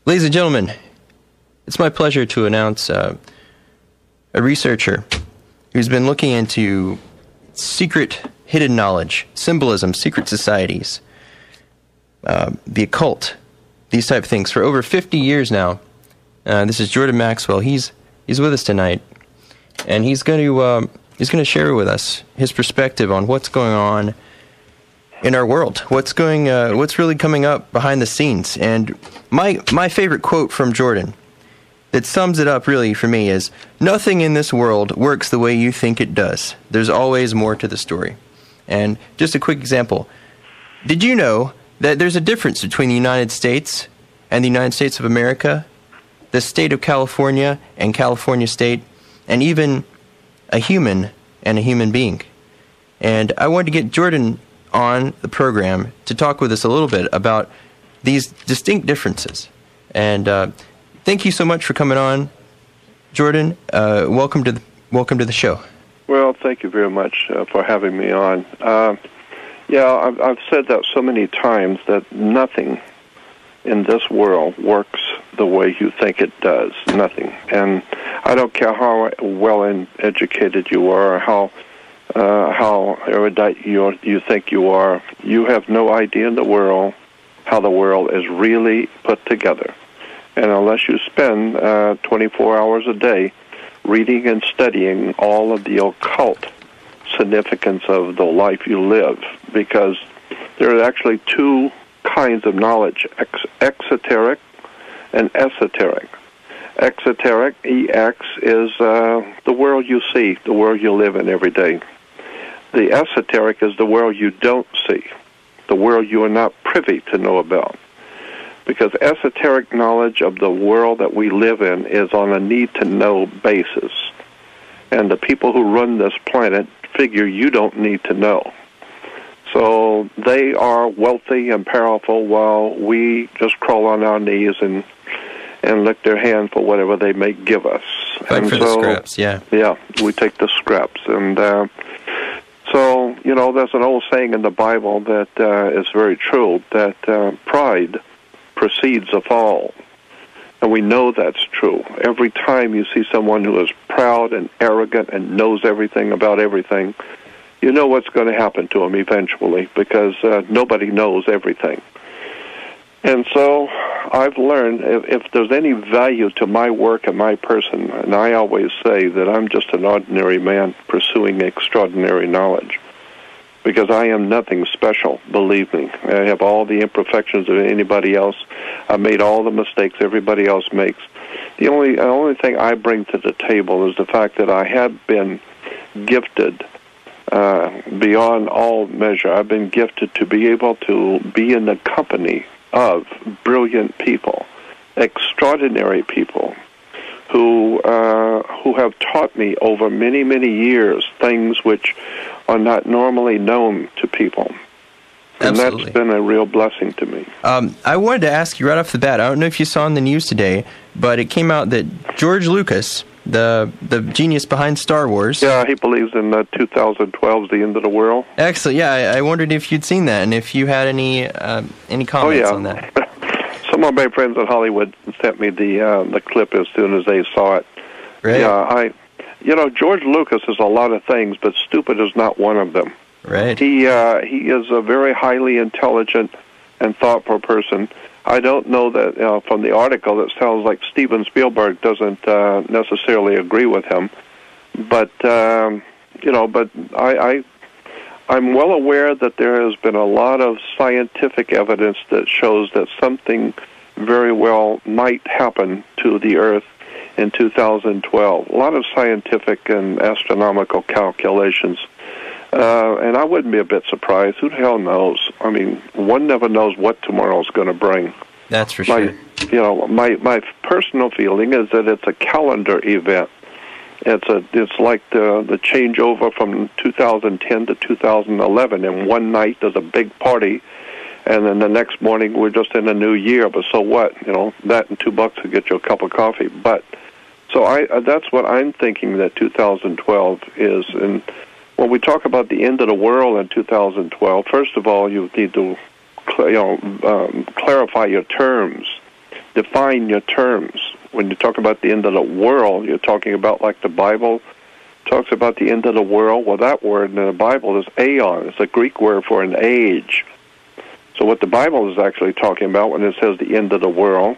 Ladies and gentlemen, it's my pleasure to announce a researcher who's been looking into secret, hidden knowledge, symbolism, secret societies, the occult, these type of things for over 50 years now. This is Jordan Maxwell. He's with us tonight, and he's going to share with us his perspective on what's going on in our world, what's really coming up behind the scenes. And my favorite quote from Jordan that sums it up really for me is, "Nothing in this world works the way you think it does. There's always more to the story." And just a quick example. Did you know that there's a difference between the United States and the United States of America, the state of California and California state, and even a human and a human being? And I wanted to get Jordan on the program to talk with us a little bit about these distinct differences. And thank you so much for coming on, Jordan. Welcome to the show. Well, thank you very much for having me on. I've said that so many times that nothing in this world works the way you think it does. Nothing. And I don't care how well educated you are, or how erudite you think you are. You have no idea in the world how the world is really put together. And unless you spend 24 hours a day reading and studying all of the occult significance of the life you live, because there are actually two kinds of knowledge, exoteric and esoteric. Exoteric, EX, is the world you see, the world you live in every day. The esoteric is the world you don't see, the world you are not privy to know about. Because esoteric knowledge of the world that we live in is on a need-to-know basis. And the people who run this planet figure you don't need to know. So they are wealthy and powerful while we just crawl on our knees and lick their hand for whatever they may give us. Fight for the scraps, yeah. Yeah, we take the scraps. And so, there's an old saying in the Bible that is very true, that pride precedes a fall. And we know that's true. Every time you see someone who is proud and arrogant and knows everything about everything, you know what's going to happen to them eventually, because nobody knows everything. And so I've learned if there's any value to my work and my person, and I always say that I'm just an ordinary man pursuing extraordinary knowledge, because I am nothing special, believe me. I have all the imperfections of anybody else. I made all the mistakes everybody else makes. The only thing I bring to the table is the fact that I have been gifted beyond all measure. I've been gifted to be able to be in the company of brilliant people, extraordinary people, who have taught me over many, many years things which are not normally known to people. And Absolutely. That's been a real blessing to me. I wanted to ask you right off the bat, I don't know if you saw in the news today, but it came out that George Lucas, the genius behind Star Wars... Yeah, he believes in 2012 is the end of the world. Excellent. Yeah, I wondered if you'd seen that and if you had any comments on that. Some of my friends in Hollywood sent me the clip as soon as they saw it. Right. Yeah, George Lucas is a lot of things, but stupid is not one of them. Right. He is a very highly intelligent and thoughtful person. I don't know that from the article it sounds like Steven Spielberg doesn't necessarily agree with him, but I'm well aware that there has been a lot of scientific evidence that shows that something very well might happen to the Earth in 2012. A lot of scientific and astronomical calculations. And I wouldn't be a bit surprised. Who the hell knows? I mean, one never knows what tomorrow's going to bring. That's for sure. My personal feeling is that it's a calendar event. It's like the changeover from 2010 to 2011. And one night there's a big party, and then the next morning we're just in a new year. But so what? That and $2 will get you a cup of coffee. But so that's what I'm thinking that 2012 is. And when we talk about the end of the world in 2012, first of all, you need to clarify your terms. define your terms. When you talk about the end of the world, you're talking about like the Bible talks about the end of the world. Well, that word in the Bible is aeon. It's a Greek word for an age. So what the Bible is actually talking about when it says the end of the world,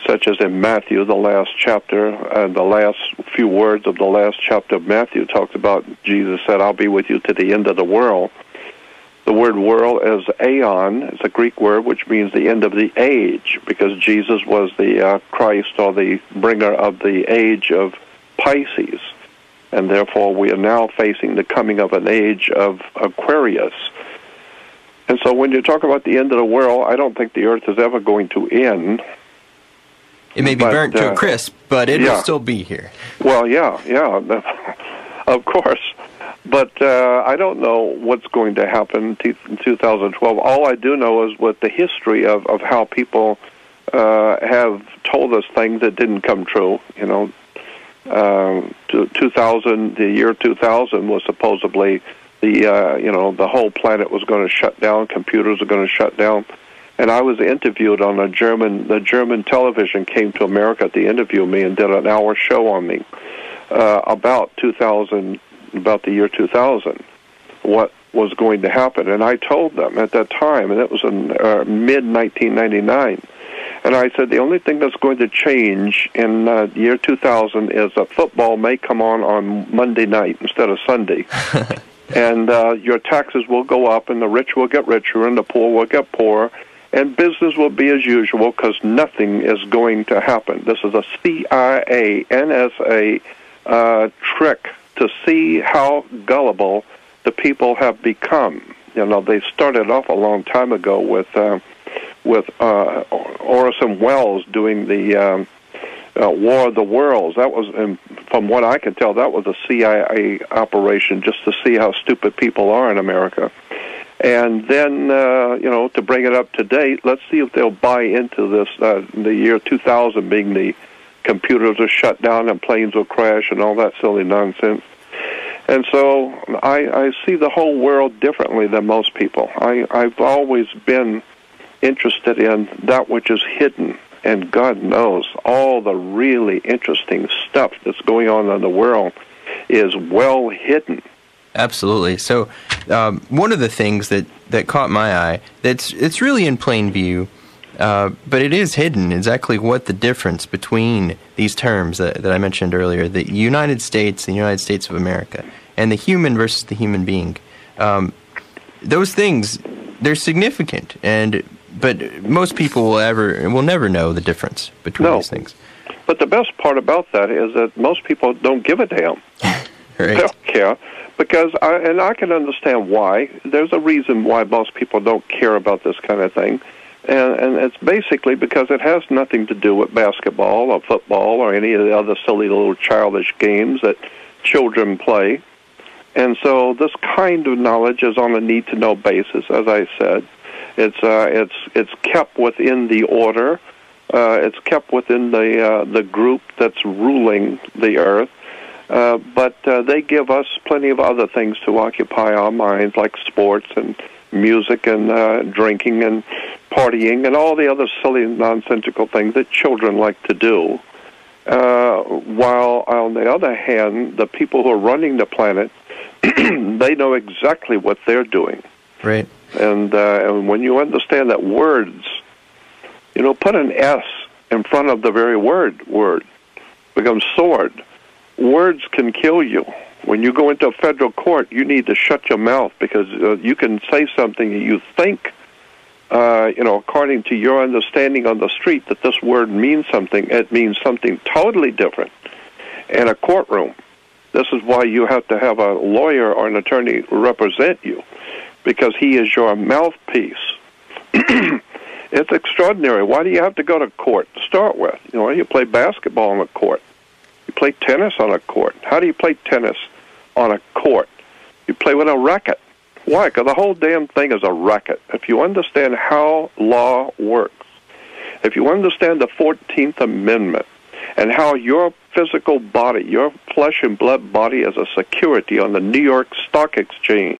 such as in Matthew, the last chapter, the last few words of the last chapter of Matthew talks about, Jesus said, I'll be with you to the end of the world. The word world is aeon. It's a Greek word which means the end of the age, because Jesus was the Christ, or the bringer of the age of Pisces. And therefore we are now facing the coming of an age of Aquarius. And so when you talk about the end of the world, I don't think the earth is ever going to end. It may be burnt to a crisp, but it will still be here. Well, yeah, of course. But I don't know what's going to happen in 2012. All I do know is with the history of how people have told us things that didn't come true. You know, 2000, the year 2000 was supposedly the whole planet was going to shut down, computers are going to shut down. And I was interviewed on the German television came to America to interview me and did an hour show on me about the year 2000, what was going to happen. And I told them at that time, and it was in mid-1999, and I said the only thing that's going to change in year 2000 is that football may come on Monday night instead of Sunday. And your taxes will go up, and the rich will get richer, and the poor will get poorer, and business will be as usual because nothing is going to happen. This is a CIA, NSA trick to see how gullible the people have become. You know, they started off a long time ago with Orson Welles doing the War of the Worlds. That was, from what I can tell, that was a CIA operation just to see how stupid people are in America. And then, to bring it up to date, let's see if they'll buy into this, the year 2000 being the computers are shut down and planes will crash and all that silly nonsense. And so I see the whole world differently than most people. I've always been interested in that which is hidden, and God knows all the really interesting stuff that's going on in the world is well hidden. Absolutely. So one of the things that caught my eye, it's really in plain view, but it is hidden exactly what the difference between these terms that I mentioned earlier, the United States, the United States of America, and the human versus the human being. Those things, they're significant, but most people will never know the difference between these things. But the best part about that is that most people don't give a damn. Right. They don't care. Because, I can understand why. There's a reason why most people don't care about this kind of thing. And it's basically because it has nothing to do with basketball or football or any of the other silly little childish games that children play. And so this kind of knowledge is on a need-to-know basis, as I said. It's kept within the order. It's kept within the group that's ruling the earth. But they give us plenty of other things to occupy our minds, like sports and music and drinking and partying and all the other silly, nonsensical things that children like to do. While, on the other hand, the people who are running the planet, they know exactly what they're doing. Right. And when you understand that words, put an S in front of the very word becomes sword. Words can kill you. When you go into a federal court, you need to shut your mouth because you can say something that you think, according to your understanding on the street, that this word means something. It means something totally different in a courtroom. This is why you have to have a lawyer or an attorney represent you, because he is your mouthpiece. It's extraordinary. Why do you have to go to court to start with? You play basketball on a court. You play tennis on a court. How do you play tennis on a court? You play with a racket. Why? Because the whole damn thing is a racket. If you understand how law works, if you understand the 14th Amendment and how your physical body, your flesh and blood body is a security on the New York Stock Exchange,